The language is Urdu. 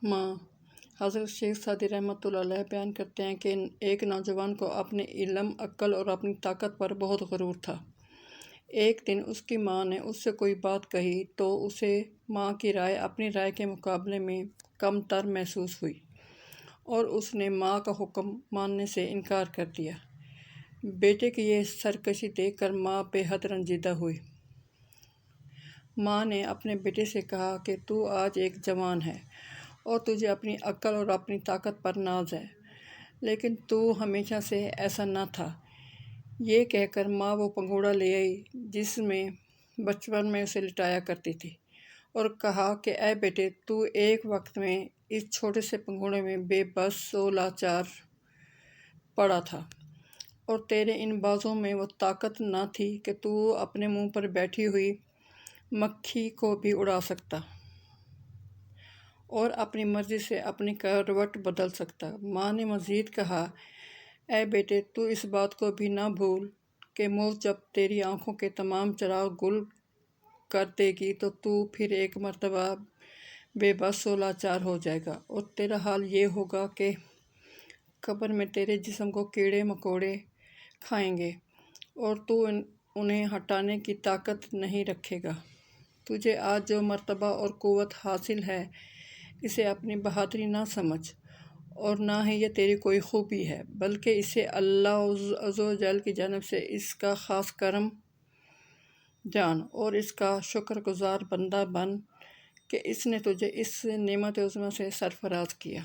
ماں حضرت شیخ سعدی رحمۃ اللہ علیہ بیان کرتے ہیں کہ ایک نوجوان کو اپنے علم، عقل اور اپنی طاقت پر بہت غرور تھا۔ ایک دن اس کی ماں نے اس سے کوئی بات کہی تو اسے ماں کی رائے اپنی رائے کے مقابلے میں کم تر محسوس ہوئی اور اس نے ماں کا حکم ماننے سے انکار کر دیا۔ بیٹے کی یہ سرکشی دیکھ کر ماں بے حد رنجیدہ ہوئی۔ ماں نے اپنے بیٹے سے کہا کہ تو آج ایک جوان ہے اور تجھے اپنی عقل اور اپنی طاقت پر ناز ہے، لیکن تو ہمیشہ سے ایسا نہ تھا۔ یہ کہہ کر ماں وہ پنگھوڑا لے آئی جس میں بچپن میں اسے لٹایا کرتی تھی اور کہا کہ اے بیٹے، تو ایک وقت میں اس چھوٹے سے پنگھوڑے میں بے بس و لاچار پڑا تھا اور تیرے ان بازوں میں وہ طاقت نہ تھی کہ تو اپنے منہ پر بیٹھی ہوئی مکھی کو بھی اڑا سکتا اور اپنی مرضی سے اپنی کروٹ بدل سکتا۔ ماں نے مزید کہا، اے بیٹے، تو اس بات کو بھی نہ بھول کہ موت جب تیری آنکھوں کے تمام چراغ گل کر دے گی تو پھر ایک مرتبہ بے بس و لاچار ہو جائے گا اور تیرا حال یہ ہوگا کہ قبر میں تیرے جسم کو کیڑے مکوڑے کھائیں گے اور تو انہیں ہٹانے کی طاقت نہیں رکھے گا۔ تجھے آج جو مرتبہ اور قوت حاصل ہے اسے اپنی بہادری نہ سمجھ اور نہ ہی یہ تیری کوئی خوبی ہے، بلکہ اسے اللہ عز و جل کی جانب سے اس کا خاص کرم جان اور اس کا شکر گزار بندہ بن کہ اس نے تجھے اس نعمت عظمیٰ سے سرفراز کیا۔